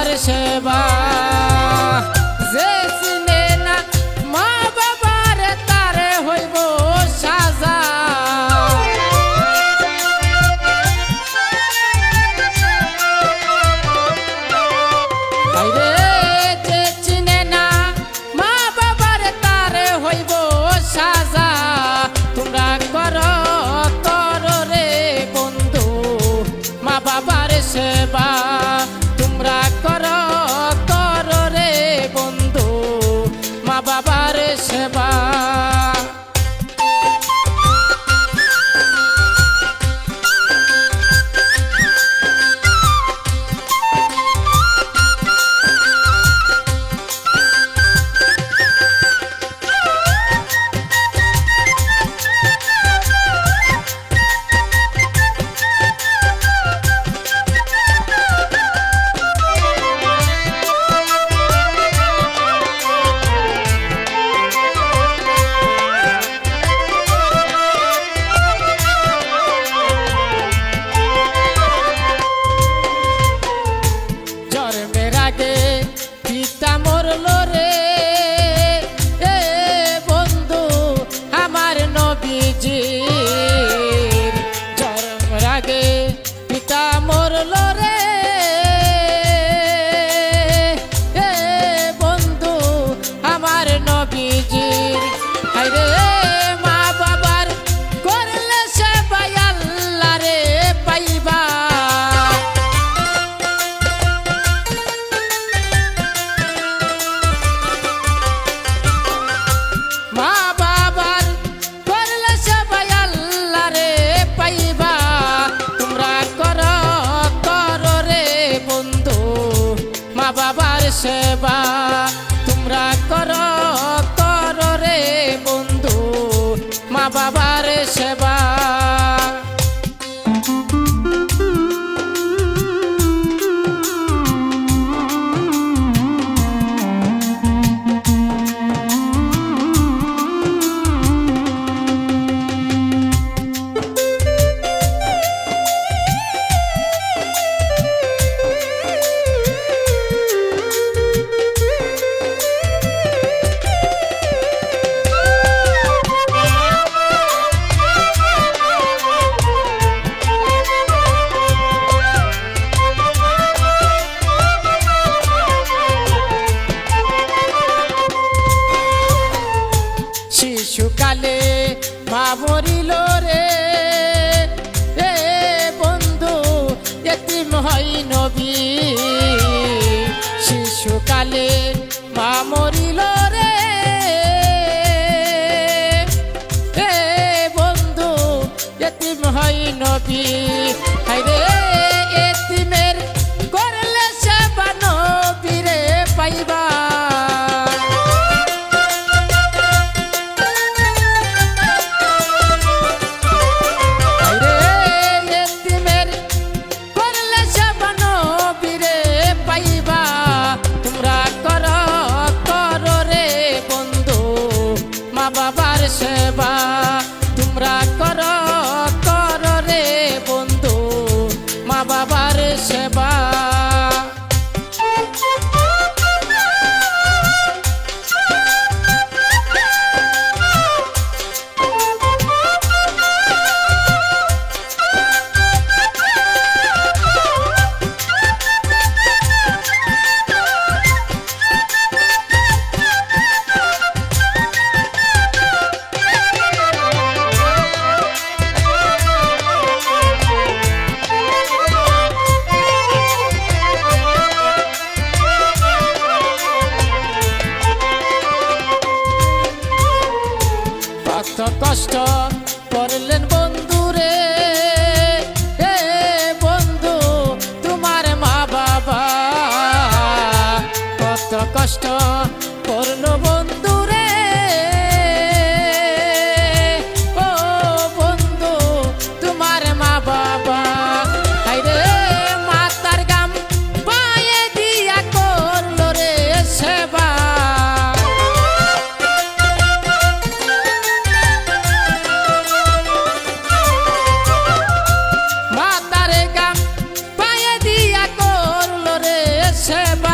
বাবার সেবা যে চিনে না মা বাবার তারে হইব সাজা আইরে যে চিনে না মা বাবার তারে হইব সাজা তোমরা করো করো রে বন্ধু মা বাবার সেবা তোমরা করো করো রে বন্ধু মা বাবার সেবা পিতা মরল রে এ বন্ধু আমার নবীজির জন্মের আগে পিতা মরল রে এ বন্ধু আমার নবীজির আইরে মা বাবার করলে সেবা আল্লাহ রে পাইবা বাবার সেবা তোমরা করো করো রে বন্ধু মা বাবার সেবা শিশুকালে মা মরিল রে এ বন্ধু এতিম হয় নবী শিশুকালে মা মরিল রে এ বন্ধু এতিম হয় নবী হায়রে এতিমের করলে সেবা নবী রে পাইবা বাবার সেবা তোমরা করো করো রে বন্ধু মা বাবার সেবা কষ্ট করলেন বন্ধু রে এ বন্ধু তোমার মা বাবা কত কষ্ট করলো বন্ধু রে ও বন্ধু তোমার মা বাবা হায়রে মাতার গাম পায়ে দিয়া করলো রে সেবা সেবা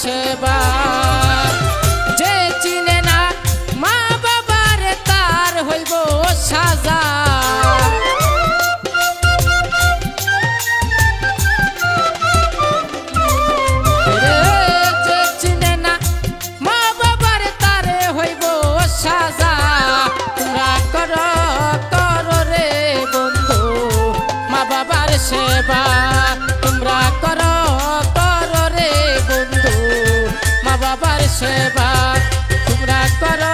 সেবা যে চিনে না মা বাবার তার হইব সাজা যে চিনে না মা বাবার তার হইব সাজা তোমরা করো রে বন্ধু মা বাবার সেবা তোমরা করো রে বন্ধু মা বাবার সেবা তোমরা করো